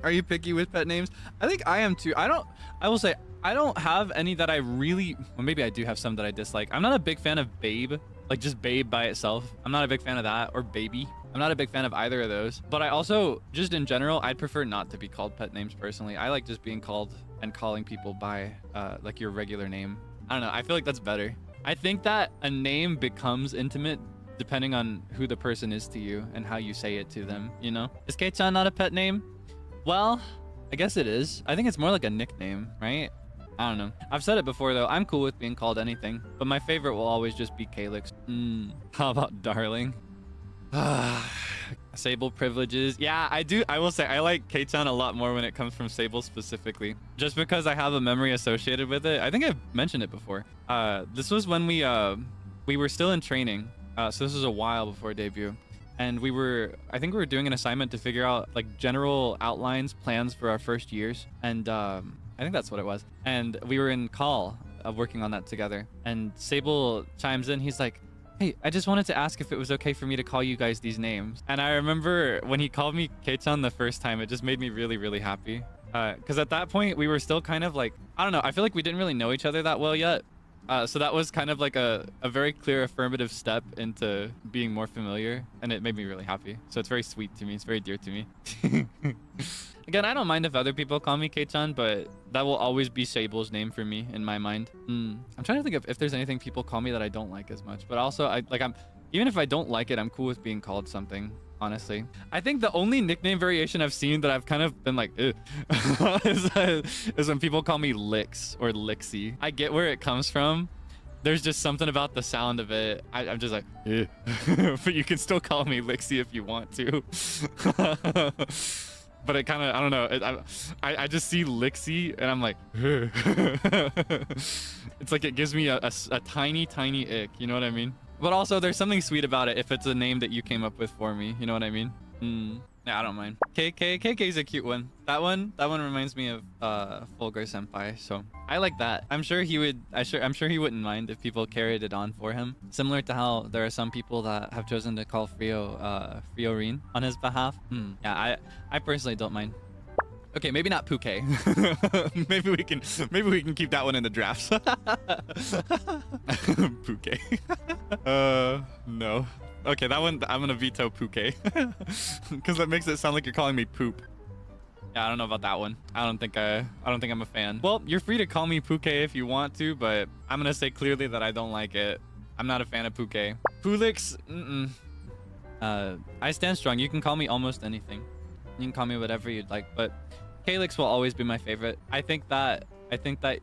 Are you picky with pet names? I think I am too. I will say, I don't have any that I really, well, maybe I do have some that I dislike. I'm not a big fan of Babe, like just Babe by itself. I'm not a big fan of that, or Baby. I'm not a big fan of either of those. But I also, just in general, I'd prefer not to be called pet names personally. I like just being called and calling people by like your regular name. I don't know. I feel like that's better. I think that a name becomes intimate depending on who the person is to you and how you say it to them, you know? Is Kei-chan not a pet name? Well, I guess it is. I think it's more like a nickname, right? I don't know. I've said it before though. I'm cool with being called anything, but my favorite will always just be Kaelix. How about darling? Sable privileges. Yeah, I do. I will say I like Kei-chan a lot more when it comes from Sable specifically, just because I have a memory associated with it. I think I've mentioned it before. This was when we were still in training. So this was a while before debut. And I think we were doing an assignment to figure out like general outlines, plans for our first years. And I think that's what it was. And we were in call working on that together. And Sable chimes in. He's like, hey, I just wanted to ask if it was okay for me to call you guys these names. And I remember when he called me Kei-chan the first time, it just made me really, really happy. Because at that point, we were still kind of like, I don't know, I feel like we didn't really know each other that well yet. So that was kind of like a very clear affirmative step into being more familiar, and it made me really happy. So it's very sweet to me. It's very dear to me. Again, I don't mind if other people call me Kei-chan, but that will always be Sable's name for me in my mind. I'm trying to think of if there's anything people call me that I don't like as much, but also even if I don't like it, I'm cool with being called something. Honestly, I think the only nickname variation I've seen that I've kind of been like is when people call me Lix or Lixie. I get where it comes from. There's just something about the sound of it. I'm just like, but you can still call me Lixie if you want to. But it kind of, I don't know. I just see Lixie and I'm like, it's like it gives me a tiny, tiny ick. You know what I mean? But also, there's something sweet about it if it's a name that you came up with for me. You know what I mean? Yeah, I don't mind. KK is a cute one. That one reminds me of Fulgur Senpai. So I like that. I'm sure he would. I'm sure he wouldn't mind if people carried it on for him. Similar to how there are some people that have chosen to call Friorin on his behalf. Yeah, I personally don't mind. Okay, maybe not Puke. maybe we can keep that one in the drafts. Puke. No. Okay, that one I'm gonna veto Puke. Because that makes it sound like you're calling me poop. Yeah, I don't know about that one. I don't think I'm a fan. Well, you're free to call me Puke if you want to, but I'm gonna say clearly that I don't like it. I'm not a fan of Puke. Pulix, I stand strong. You can call me almost anything. You can call me whatever you'd like, but Kaelix will always be my favorite. I think that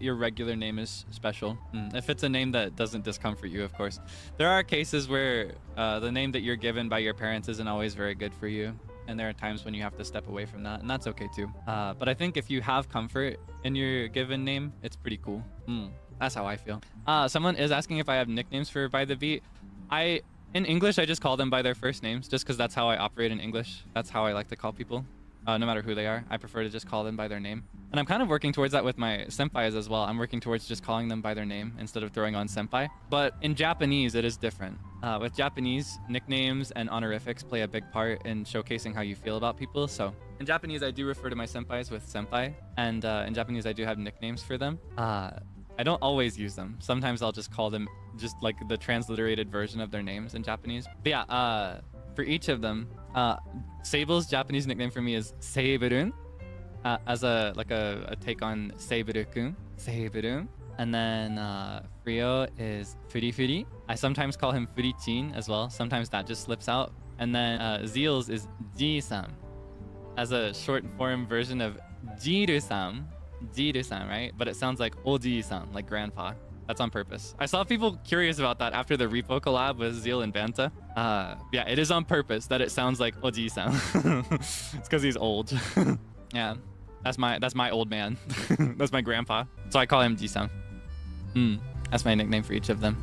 your regular name is special. If it's a name that doesn't discomfort you, of course. There are cases where the name that you're given by your parents isn't always very good for you. And there are times when you have to step away from that, and that's okay too. But I think if you have comfort in your given name, it's pretty cool. That's how I feel. Someone is asking if I have nicknames for By the Beat. In English, I just call them by their first names, just because that's how I operate in English. That's how I like to call people. No matter who they are, I prefer to just call them by their name. And I'm kind of working towards that with my senpais as well. I'm working towards just calling them by their name instead of throwing on senpai. But in Japanese, it is different. With Japanese, nicknames and honorifics play a big part in showcasing how you feel about people. So in Japanese, I do refer to my senpais with senpai. And in Japanese, I do have nicknames for them. I don't always use them. Sometimes I'll just call them just like the transliterated version of their names in Japanese. But yeah, for each of them, Sable's Japanese nickname for me is Seiburun, as a take on Seiburu-kun, Seiburun. And then Frio is Furi-Furi. I sometimes call him Furi-chin as well. Sometimes that just slips out. And then Zeals is Ji-san, as a short form version of Jiru-san. Jiru-san, right? But it sounds like Oji-san, like grandpa. That's on purpose. I saw people curious about that after the repo collab with Zeal and Banta. Yeah, it is on purpose that it sounds like Oji-san. It's because he's old. Yeah, that's my old man. That's my grandpa. So I call him Ji-san. That's my nickname for each of them.